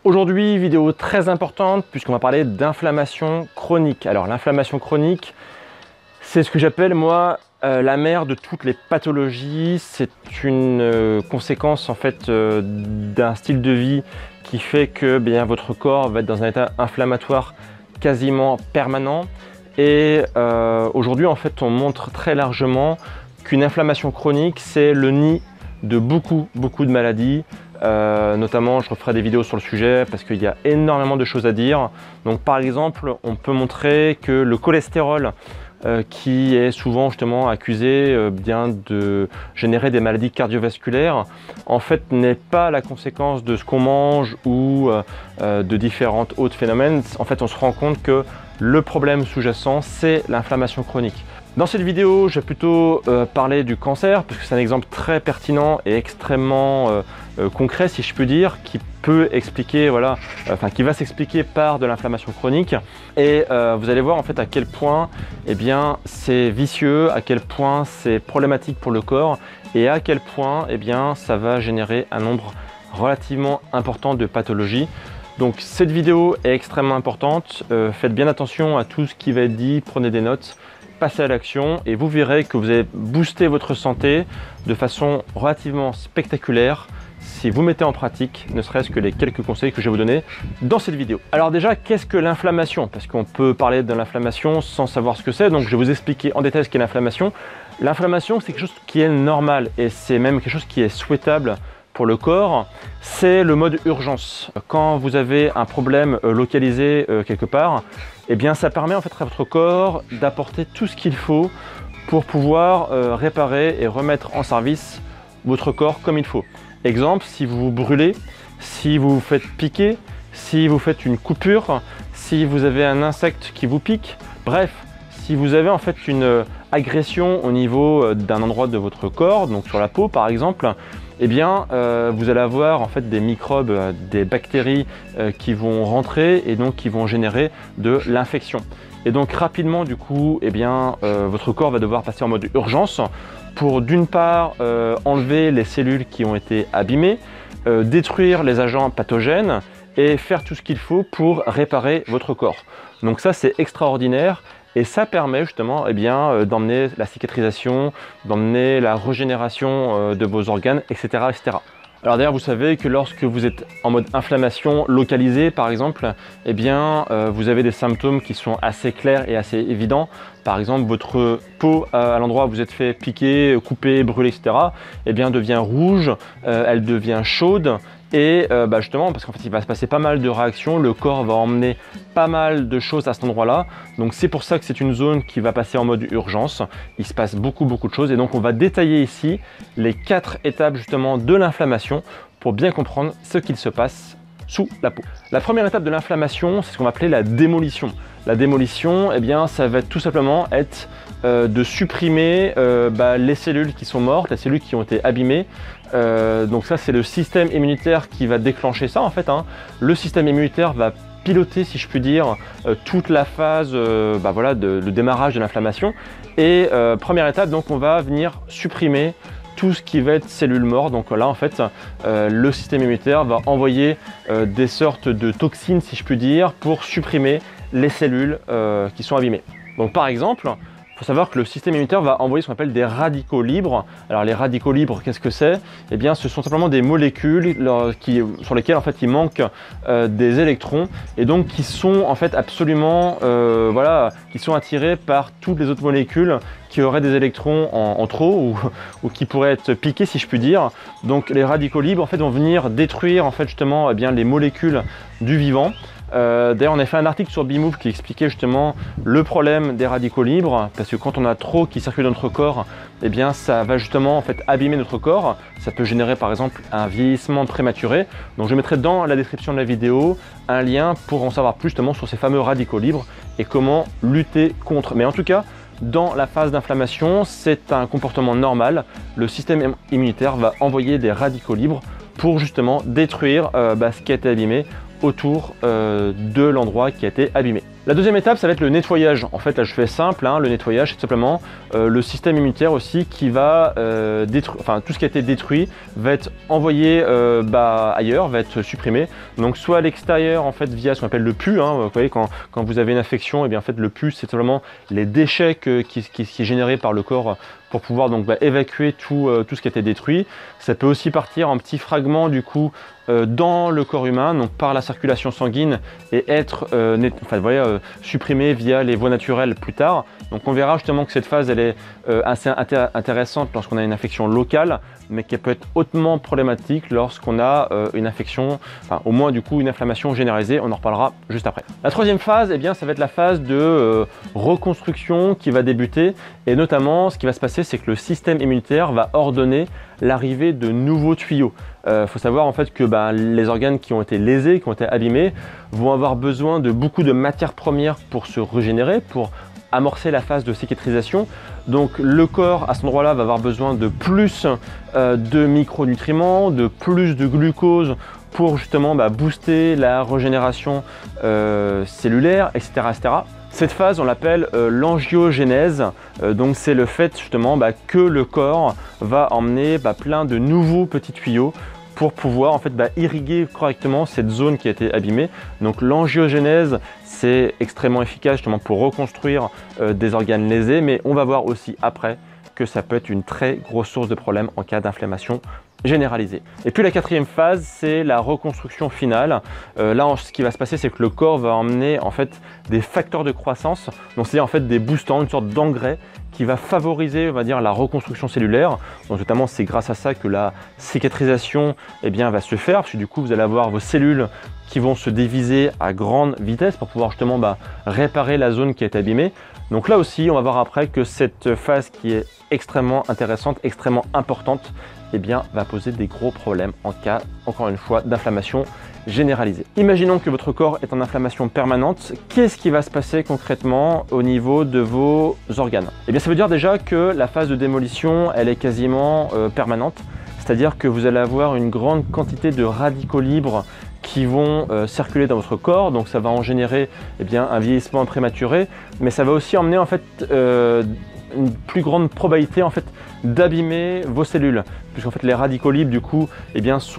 Aujourd'hui, vidéo très importante puisqu'on va parler d'inflammation chronique. Alors l'inflammation chronique, c'est ce que j'appelle moi la mère de toutes les pathologies. C'est une conséquence en fait d'un style de vie qui fait que votre corps va être dans un état inflammatoire quasiment permanent. Et aujourd'hui en fait on montre très largement qu'une inflammation chronique c'est le nid de beaucoup de maladies. Notamment je referai des vidéos sur le sujet parce qu'il y a énormément de choses à dire. Donc par exemple on peut montrer que le cholestérol qui est souvent justement accusé de générer des maladies cardiovasculaires en fait n'est pas la conséquence de ce qu'on mange ou de différents autres phénomènes. En fait on se rend compte que le problème sous-jacent c'est l'inflammation chronique. Dans cette vidéo, je vais plutôt parler du cancer parce que c'est un exemple très pertinent et extrêmement concret, si je puis dire, qui peut expliquer, qui va s'expliquer par de l'inflammation chronique. Et vous allez voir en fait à quel point c'est vicieux, à quel point c'est problématique pour le corps et à quel point ça va générer un nombre relativement important de pathologies. Donc cette vidéo est extrêmement importante, faites bien attention à tout ce qui va être dit, prenez des notes. Passez à l'action et vous verrez que vous allez booster votre santé de façon relativement spectaculaire si vous mettez en pratique ne serait-ce que les quelques conseils que je vais vous donner dans cette vidéo. Alors déjà, qu'est-ce que l'inflammation? Parce qu'on peut parler de l'inflammation sans savoir ce que c'est, donc je vais vous expliquer en détail ce qu'est l'inflammation. L'inflammation, c'est quelque chose qui est normal et c'est même quelque chose qui est souhaitable pour le corps, c'est le mode urgence. Quand vous avez un problème localisé quelque part, ça permet en fait à votre corps d'apporter tout ce qu'il faut pour pouvoir réparer et remettre en service votre corps comme il faut. Exemple, si vous vous brûlez, si vous vous faites piquer, si vous faites une coupure, si vous avez un insecte qui vous pique, bref, si vous avez en fait une agression au niveau d'un endroit de votre corps, donc sur la peau par exemple, vous allez avoir en fait des microbes, des bactéries qui vont rentrer et donc qui vont générer de l'infection. Et donc rapidement du coup, votre corps va devoir passer en mode urgence pour d'une part enlever les cellules qui ont été abîmées, détruire les agents pathogènes et faire tout ce qu'il faut pour réparer votre corps. Donc ça c'est extraordinaire. Et ça permet justement d'emmener la cicatrisation, d'emmener la régénération de vos organes, etc., etc. Alors d'ailleurs, vous savez que lorsque vous êtes en mode inflammation localisée, par exemple, vous avez des symptômes qui sont assez clairs et assez évidents. Par exemple, votre peau à l'endroit où vous êtes fait piquer, couper, brûler, etc., devient rouge, elle devient chaude. Et justement, parce qu'en fait, il va se passer pas mal de réactions, le corps va emmener pas mal de choses à cet endroit-là. Donc c'est pour ça que c'est une zone qui va passer en mode urgence. Il se passe beaucoup de choses. Et donc on va détailler ici les 4 étapes justement de l'inflammation pour bien comprendre ce qu'il se passe sous la peau. La première étape de l'inflammation, c'est ce qu'on va appeler la démolition. La démolition, ça va tout simplement être de supprimer les cellules qui sont mortes, les cellules qui ont été abîmées. Donc ça c'est le système immunitaire qui va déclencher ça en fait. Le système immunitaire va piloter, si je puis dire, toute la phase de démarrage de l'inflammation. Et première étape, donc on va venir supprimer tout ce qui va être cellules mortes. Donc là en fait le système immunitaire va envoyer des sortes de toxines, si je puis dire, pour supprimer les cellules qui sont abîmées. Donc par exemple, il faut savoir que le système immunitaire va envoyer ce qu'on appelle des radicaux libres. Alors les radicaux libres, qu'est-ce que c'est? Ce sont simplement des molécules sur lesquelles en fait il manque des électrons et donc qui sont en fait absolument qui sont attirés par toutes les autres molécules qui auraient des électrons en trop ou qui pourraient être piqués, si je puis dire. Donc les radicaux libres en fait vont venir détruire en fait justement les molécules du vivant. D'ailleurs on a fait un article sur Bimove qui expliquait justement le problème des radicaux libres parce que quand on a trop qui circulent dans notre corps, ça va justement en fait abîmer notre corps. Ça peut générer par exemple un vieillissement prématuré. Donc je mettrai dans la description de la vidéo un lien pour en savoir plus justement sur ces fameux radicaux libres et comment lutter contre. Mais en tout cas, dans la phase d'inflammation, c'est un comportement normal. Le système immunitaire va envoyer des radicaux libres pour justement détruire ce qui a été abîmé autour de l'endroit qui a été abîmé. La deuxième étape, ça va être le nettoyage. En fait, là, je fais simple, hein, le nettoyage, c'est tout simplement le système immunitaire aussi qui va détruire, enfin tout ce qui a été détruit va être envoyé ailleurs, va être supprimé. Donc soit à l'extérieur, en fait, via ce qu'on appelle le pus. Hein, vous voyez, quand vous avez une infection, et bien en fait, le pus, c'est simplement les déchets qui est généré par le corps pour pouvoir donc évacuer tout ce qui a été détruit. Ça peut aussi partir en petits fragments du coup dans le corps humain, donc par la circulation sanguine et être supprimé via les voies naturelles plus tard. Donc on verra justement que cette phase elle est assez intéressante lorsqu'on a une infection locale, mais qui peut être hautement problématique lorsqu'on a une infection, enfin au moins du coup une inflammation généralisée. On en reparlera juste après. La troisième phase, eh bien, ça va être la phase de reconstruction qui va débuter, et notamment ce qui va se passer, c'est que le système immunitaire va ordonner l'arrivée de nouveaux tuyaux. Faut savoir en fait que les organes qui ont été lésés, qui ont été abîmés, vont avoir besoin de beaucoup de matières premières pour se régénérer, pour amorcer la phase de cicatrisation. Donc le corps à cet endroit-là va avoir besoin de plus de micronutriments, de plus de glucose pour justement booster la régénération cellulaire, etc., etc. Cette phase, on l'appelle l'angiogénèse. Donc c'est le fait justement que le corps va emmener plein de nouveaux petits tuyaux pour pouvoir en fait irriguer correctement cette zone qui a été abîmée. Donc l'angiogénèse, c'est extrêmement efficace justement pour reconstruire des organes lésés, mais on va voir aussi après que ça peut être une très grosse source de problème en cas d'inflammation généralisée. Et puis la quatrième phase, c'est la reconstruction finale. Là, ce qui va se passer, c'est que le corps va emmener en fait des facteurs de croissance, donc c'est en fait des boostants, une sorte d'engrais qui va favoriser, on va dire, la reconstruction cellulaire. Donc notamment, c'est grâce à ça que la cicatrisation va se faire, parce que du coup, vous allez avoir vos cellules qui vont se diviser à grande vitesse pour pouvoir justement réparer la zone qui est abîmée. Donc là aussi, on va voir après que cette phase qui est extrêmement intéressante, extrêmement importante, va poser des gros problèmes en cas, encore une fois, d'inflammation généralisée. Imaginons que votre corps est en inflammation permanente. Qu'est-ce qui va se passer concrètement au niveau de vos organes? Ça veut dire déjà que la phase de démolition, elle est quasiment permanente. C'est-à-dire que vous allez avoir une grande quantité de radicaux libres qui vont circuler dans votre corps, donc ça va en générer un vieillissement prématuré, mais ça va aussi emmener en fait une plus grande probabilité en fait d'abîmer vos cellules, puisqu'en fait les radicaux libres du coup,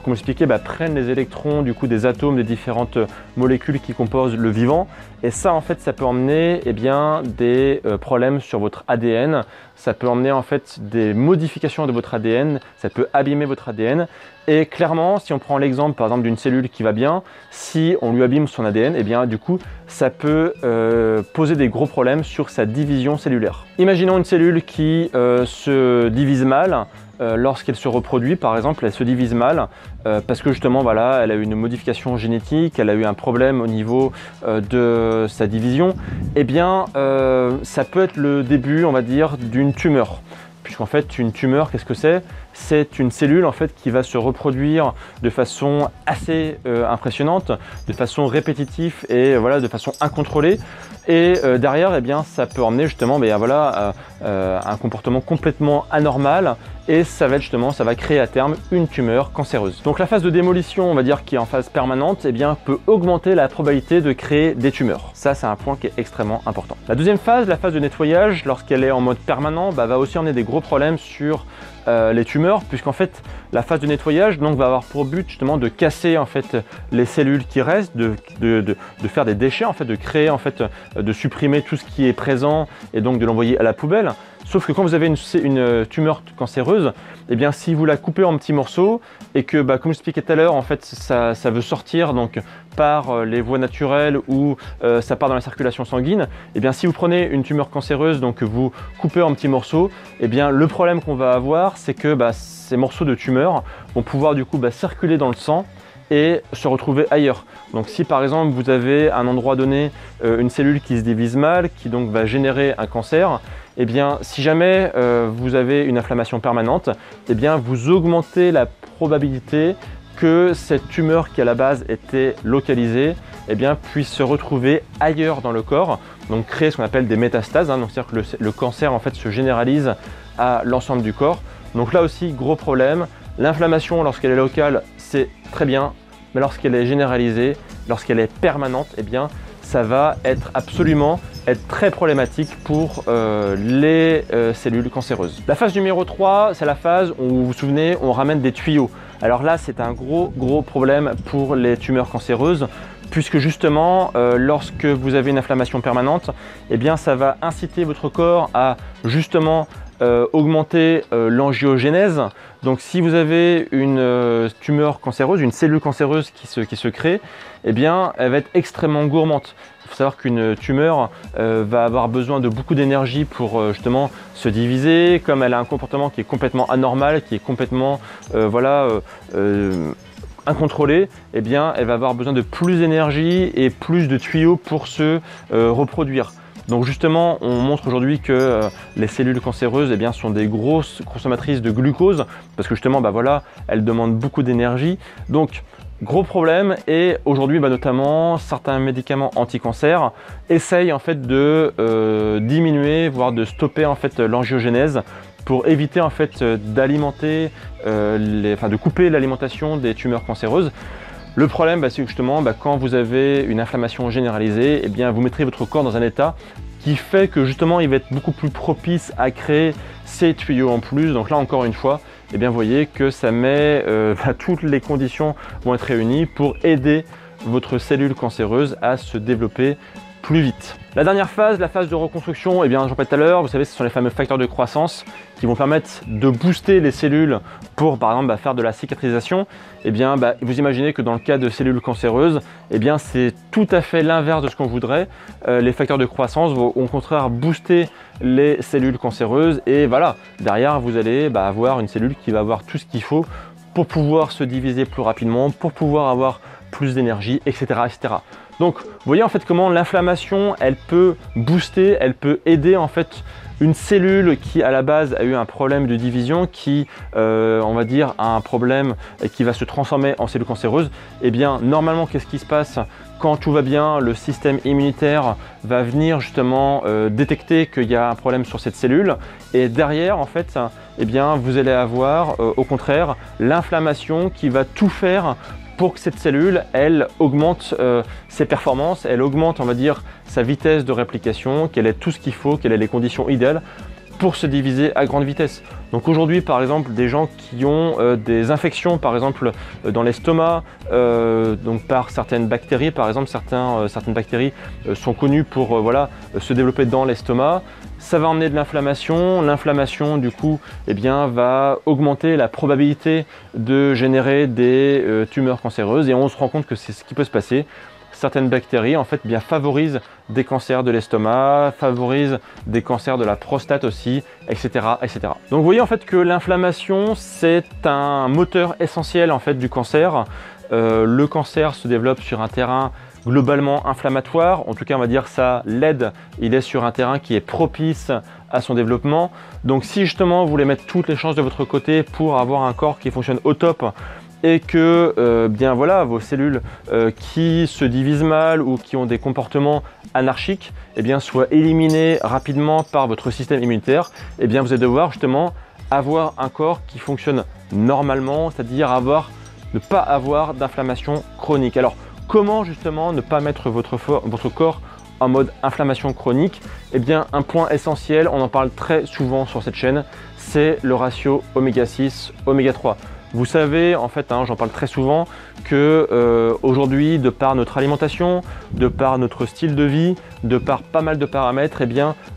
comme expliqué, prennent les électrons du coup des atomes des différentes molécules qui composent le vivant, et ça en fait ça peut emmener des problèmes sur votre ADN, ça peut emmener en fait des modifications de votre ADN, ça peut abîmer votre ADN. Et clairement, si on prend l'exemple par exemple d'une cellule qui va bien, si on lui abîme son ADN, du coup ça peut poser des gros problèmes sur sa division cellulaire. Imaginons une cellule qui se divise mal. Lorsqu'elle se reproduit, par exemple, elle se divise mal parce que justement, voilà, elle a eu une modification génétique, elle a eu un problème au niveau de sa division. Ça peut être le début, on va dire, d'une tumeur. Puisqu'en fait, une tumeur, qu'est-ce que c'est? C'est une cellule en fait qui va se reproduire de façon assez impressionnante, de façon répétitive et de façon incontrôlée. Et derrière, ça peut emmener justement un comportement complètement anormal, et ça va créer à terme une tumeur cancéreuse. Donc la phase de démolition, on va dire, qui est en phase permanente, peut augmenter la probabilité de créer des tumeurs. Ça, c'est un point qui est extrêmement important. La deuxième phase, la phase de nettoyage, lorsqu'elle est en mode permanent, va aussi emmener des gros problèmes sur les tumeurs, puisqu'en fait la phase de nettoyage va avoir pour but justement de casser en fait les cellules qui restent, de faire des déchets, en fait, de créer en fait, de supprimer tout ce qui est présent et donc de l'envoyer à la poubelle. Sauf que quand vous avez une tumeur cancéreuse, si vous la coupez en petits morceaux et que, comme j'expliquais tout à l'heure, en fait, ça veut sortir donc par les voies naturelles ou ça part dans la circulation sanguine, si vous prenez une tumeur cancéreuse, donc que vous coupez en petits morceaux, le problème qu'on va avoir, c'est que ces morceaux de tumeur vont pouvoir du coup circuler dans le sang et se retrouver ailleurs. Donc si par exemple vous avez à un endroit donné une cellule qui se divise mal, qui donc va générer un cancer, si jamais vous avez une inflammation permanente, vous augmentez la probabilité que cette tumeur qui à la base était localisée puisse se retrouver ailleurs dans le corps, donc créer ce qu'on appelle des métastases, donc c'est-à-dire que le cancer en fait se généralise à l'ensemble du corps. Donc là aussi, gros problème. L'inflammation, lorsqu'elle est locale, c'est très bien, mais lorsqu'elle est généralisée, lorsqu'elle est permanente, ça va absolument être très problématique pour les cellules cancéreuses. La phase numéro 3, c'est la phase où, vous vous souvenez, on ramène des tuyaux. Alors là, c'est un gros problème pour les tumeurs cancéreuses, puisque justement, lorsque vous avez une inflammation permanente, eh bien, ça va inciter votre corps à justement augmenter l'angiogénèse. Donc si vous avez une tumeur cancéreuse, une cellule cancéreuse qui se crée, eh bien, elle va être extrêmement gourmande. Il faut savoir qu'une tumeur va avoir besoin de beaucoup d'énergie pour justement se diviser. Comme elle a un comportement qui est complètement anormal, qui est complètement incontrôlée, eh bien, elle va avoir besoin de plus d'énergie et plus de tuyaux pour se reproduire. Donc justement, on montre aujourd'hui que les cellules cancéreuses eh bien, sont des grosses consommatrices de glucose parce que justement, elles demandent beaucoup d'énergie. Donc, gros problème, et aujourd'hui notamment certains médicaments anti-cancer essayent en fait de diminuer, voire de stopper en fait l'angiogénèse pour éviter en fait d'alimenter, de couper l'alimentation des tumeurs cancéreuses. Le problème, c'est que justement, quand vous avez une inflammation généralisée, eh bien, vous mettrez votre corps dans un état qui fait que justement, il va être beaucoup plus propice à créer ces tuyaux en plus. Donc là, encore une fois, eh bien, vous voyez que ça met toutes les conditions vont être réunies pour aider votre cellule cancéreuse à se développer plus vite. La dernière phase, la phase de reconstruction, eh bien, j'en parlais tout à l'heure, vous savez, ce sont les fameux facteurs de croissance qui vont permettre de booster les cellules pour, par exemple, faire de la cicatrisation. Eh bien, vous imaginez que dans le cas de cellules cancéreuses, eh bien, c'est tout à fait l'inverse de ce qu'on voudrait. Les facteurs de croissance vont au contraire booster les cellules cancéreuses et voilà, derrière, vous allez avoir une cellule qui va avoir tout ce qu'il faut pour pouvoir se diviser plus rapidement, pour pouvoir avoir plus d'énergie, etc., etc. Donc, vous voyez en fait comment l'inflammation, elle peut booster, elle peut aider en fait une cellule qui à la base a eu un problème de division, qui on va dire a un problème qui va se transformer en cellule cancéreuse. Eh bien, normalement, qu'est-ce qui se passe quand tout va bien? Le système immunitaire va venir justement détecter qu'il y a un problème sur cette cellule, et derrière en fait, eh bien, vous allez avoir au contraire l'inflammation qui va tout faire pour que cette cellule, elle augmente ses performances, elle augmente, on va dire, sa vitesse de réplication, qu'elle ait tout ce qu'il faut, qu'elle ait les conditions idéales pour se diviser à grande vitesse. Donc aujourd'hui, par exemple, des gens qui ont des infections, par exemple, dans l'estomac, donc par certaines bactéries, par exemple, certaines bactéries sont connues pour se développer dans l'estomac. Ça va emmener de l'inflammation. L'inflammation, du coup, eh bien, va augmenter la probabilité de générer des tumeurs cancéreuses. Et on se rend compte que c'est ce qui peut se passer. Certaines bactéries, en fait, favorisent des cancers de l'estomac, favorisent des cancers de la prostate aussi, etc., etc. Donc, vous voyez en fait que l'inflammation, c'est un moteur essentiel en fait du cancer. Le cancer se développe sur un terrain globalement inflammatoire, en tout cas on va dire ça l'aide, il est sur un terrain qui est propice à son développement. Donc si justement vous voulez mettre toutes les chances de votre côté pour avoir un corps qui fonctionne au top et que vos cellules qui se divisent mal ou qui ont des comportements anarchiques soient éliminées rapidement par votre système immunitaire, vous allez devoir justement avoir un corps qui fonctionne normalement, c'est-à-dire ne pas avoir d'inflammation chronique. Alors, comment justement ne pas mettre votre corps en mode inflammation chronique? Un point essentiel, on en parle très souvent sur cette chaîne, c'est le ratio oméga 6, oméga 3. Vous savez, en fait, j'en parle très souvent, que aujourd'hui, de par notre alimentation, de par notre style de vie, de par pas mal de paramètres,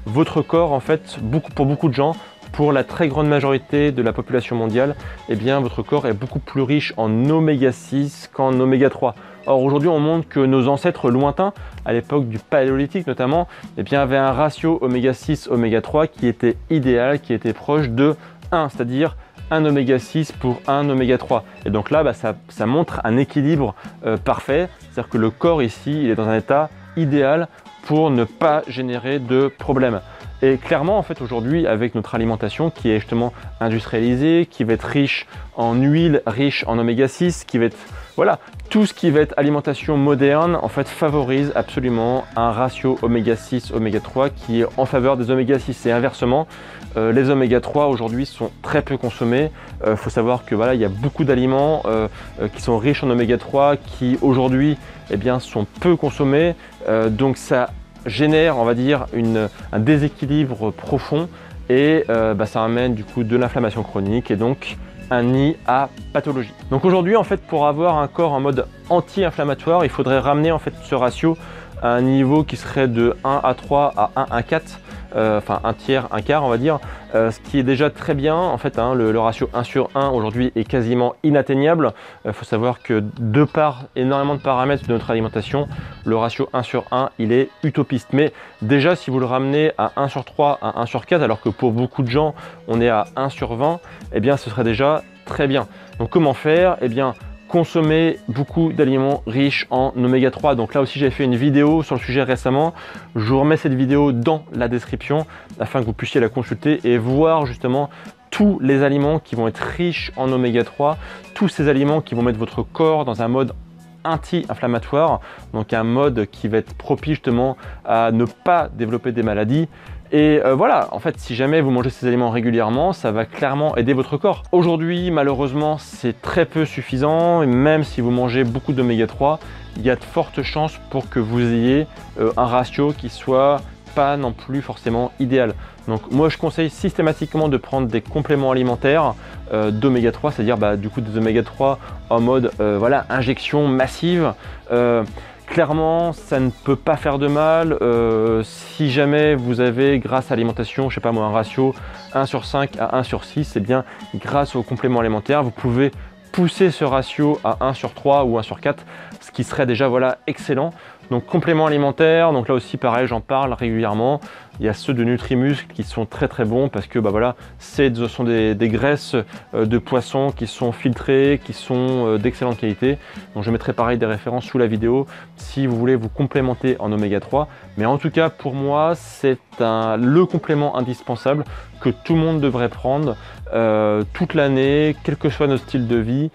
votre corps, en fait, pour beaucoup de gens, pour la très grande majorité de la population mondiale, votre corps est beaucoup plus riche en oméga 6 qu'en oméga 3. Or aujourd'hui, on montre que nos ancêtres lointains, à l'époque du paléolithique notamment, avaient un ratio oméga 6, oméga 3 qui était idéal, qui était proche de 1, c'est-à-dire un oméga 6 pour un oméga 3. Et donc là, ça montre un équilibre parfait, c'est-à-dire que le corps ici, il est dans un état idéal pour ne pas générer de problèmes. Et clairement, en fait, aujourd'hui, avec notre alimentation qui est justement industrialisée, qui va être riche en huile, riche en oméga 6, qui va être voilà, tout ce qui va être alimentation moderne, en fait, favorise absolument un ratio oméga 6, oméga 3 qui est en faveur des oméga 6 et inversement. Les oméga 3 aujourd'hui sont très peu consommés. Faut savoir que voilà, il y a beaucoup d'aliments qui sont riches en oméga 3 qui aujourd'hui eh bien, sont peu consommés. Donc ça génère, on va dire, un déséquilibre profond et ça amène du coup de l'inflammation chronique et donc un nid à pathologie. Donc aujourd'hui, en fait, pour avoir un corps en mode anti-inflammatoire, il faudrait ramener en fait ce ratio à un niveau qui serait de 1 à 3 à 1 à 4. Enfin un tiers, un quart on va dire, ce qui est déjà très bien en fait, hein, le ratio 1 sur 1 aujourd'hui est quasiment inatteignable. Faut savoir que de par énormément de paramètres de notre alimentation, le ratio 1 sur 1 il est utopiste. Mais déjà si vous le ramenez à 1 sur 3, à 1 sur 4, alors que pour beaucoup de gens on est à 1 sur 20, eh bien ce serait déjà très bien. Donc comment faire? Eh bien consommer beaucoup d'aliments riches en oméga 3. Donc là aussi j'ai fait une vidéo sur le sujet récemment. Je vous remets cette vidéo dans la description afin que vous puissiez la consulter et voir justement tous les aliments qui vont être riches en oméga 3, tous ces aliments qui vont mettre votre corps dans un mode anti-inflammatoire, donc un mode qui va être propice justement à ne pas développer des maladies. Et voilà, en fait, si jamais vous mangez ces aliments régulièrement, ça va clairement aider votre corps. Aujourd'hui, malheureusement, c'est très peu suffisant. Et même si vous mangez beaucoup d'oméga 3, il y a de fortes chances pour que vous ayez un ratio qui soit pas non plus forcément idéal. Donc moi, je conseille systématiquement de prendre des compléments alimentaires d'oméga 3, c'est-à-dire du coup des oméga 3 en mode voilà, injection massive. Clairement, ça ne peut pas faire de mal. Si jamais vous avez, grâce à l'alimentation, je sais pas moi, un ratio 1 sur 5 à 1 sur 6, eh bien, grâce aux compléments alimentaires, vous pouvez pousser ce ratio à 1 sur 3 ou 1 sur 4, ce qui serait déjà voilà, excellent. Donc compléments alimentaires, donc là aussi pareil, j'en parle régulièrement. Il y a ceux de Nutrimuscle qui sont très très bons parce que voilà, ce sont des graisses de poisson qui sont filtrées, qui sont d'excellente qualité. Donc je mettrai pareil des références sous la vidéo si vous voulez vous complémenter en oméga 3. Mais en tout cas pour moi c'est le complément indispensable que tout le monde devrait prendre toute l'année, quel que soit notre style de vie.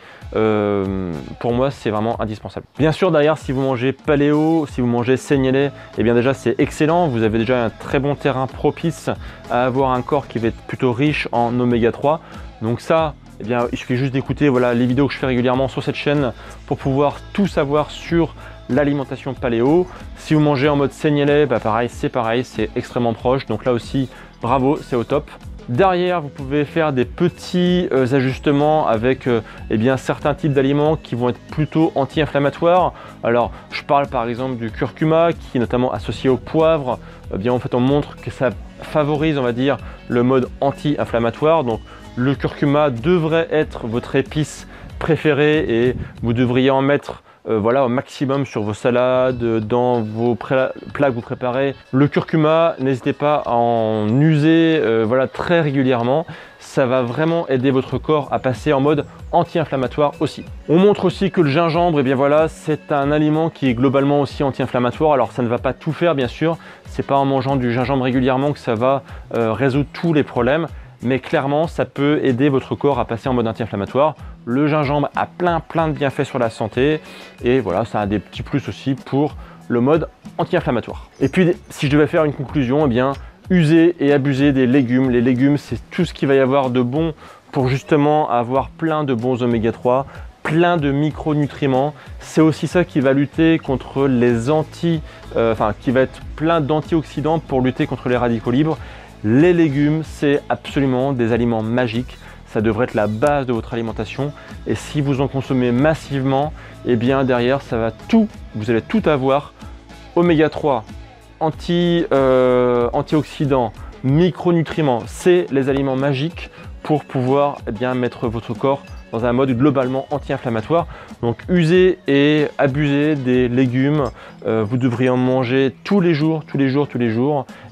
Pour moi c'est vraiment indispensable. Bien sûr derrière si vous mangez paléo, si vous mangez seignelé, et bien déjà c'est excellent, vous avez déjà un très bon terrain propice à avoir un corps qui va être plutôt riche en oméga 3. Donc ça, eh bien, il suffit juste d'écouter voilà, les vidéos que je fais régulièrement sur cette chaîne pour pouvoir tout savoir sur l'alimentation paléo. Si vous mangez en mode seignelé, pareil, c'est extrêmement proche. Donc là aussi, bravo, c'est au top. Derrière, vous pouvez faire des petits ajustements avec eh bien, certains types d'aliments qui vont être plutôt anti-inflammatoires. Alors, je parle par exemple du curcuma qui est notamment associé au poivre. Eh bien, en fait, on montre que ça favorise, on va dire, le mode anti-inflammatoire. Donc, le curcuma devrait être votre épice préférée et vous devriez en mettre voilà, au maximum sur vos salades, dans vos plats que vous préparez. Le curcuma, n'hésitez pas à en user voilà, très régulièrement. Ça va vraiment aider votre corps à passer en mode anti-inflammatoire aussi. On montre aussi que le gingembre, eh bien voilà, c'est un aliment qui est globalement aussi anti-inflammatoire. Alors ça ne va pas tout faire bien sûr, c'est pas en mangeant du gingembre régulièrement que ça va résoudre tous les problèmes. Mais clairement, ça peut aider votre corps à passer en mode anti-inflammatoire. Le gingembre a plein de bienfaits sur la santé et voilà, ça a des petits plus aussi pour le mode anti-inflammatoire. Et puis, si je devais faire une conclusion, eh bien, user et abuser des légumes. Les légumes, c'est tout ce qu'il va y avoir de bon pour justement avoir plein de bons oméga 3, plein de micronutriments. C'est aussi ça qui va lutter contre les qui va être plein d'antioxydants pour lutter contre les radicaux libres. Les légumes, c'est absolument des aliments magiques. Ça devrait être la base de votre alimentation. Et si vous en consommez massivement, eh bien derrière, ça va tout, vous allez tout avoir. Oméga 3, antioxydants, micronutriments, c'est les aliments magiques pour pouvoir eh bien, mettre votre corps dans un mode globalement anti-inflammatoire. Donc usez et abusez des légumes, vous devriez en manger tous les jours,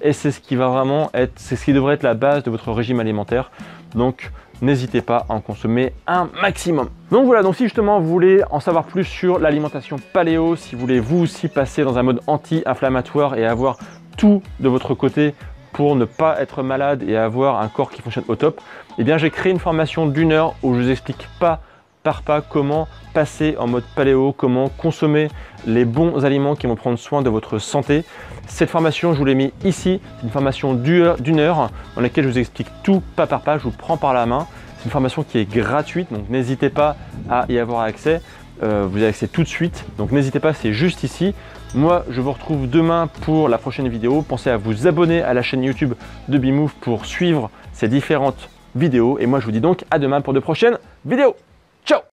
et c'est ce qui va vraiment être, c'est ce qui devrait être la base de votre régime alimentaire. Donc n'hésitez pas à en consommer un maximum. Donc voilà, donc si justement vous voulez en savoir plus sur l'alimentation paléo, si vous voulez vous aussi passer dans un mode anti-inflammatoire et avoir tout de votre côté pour ne pas être malade et avoir un corps qui fonctionne au top, eh bien j'ai créé une formation d'1 heure où je vous explique pas par pas comment passer en mode paléo, comment consommer les bons aliments qui vont prendre soin de votre santé. Cette formation, je vous l'ai mis ici, c'est une formation d'une heure dans laquelle je vous explique tout pas par pas, je vous prends par la main. C'est une formation qui est gratuite, donc n'hésitez pas à y avoir accès. Vous avez accès tout de suite, donc n'hésitez pas, c'est juste ici. Moi, je vous retrouve demain pour la prochaine vidéo. Pensez à vous abonner à la chaîne YouTube de Bimove pour suivre ces différentes vidéos. Et moi, je vous dis donc à demain pour de prochaines vidéos. Ciao!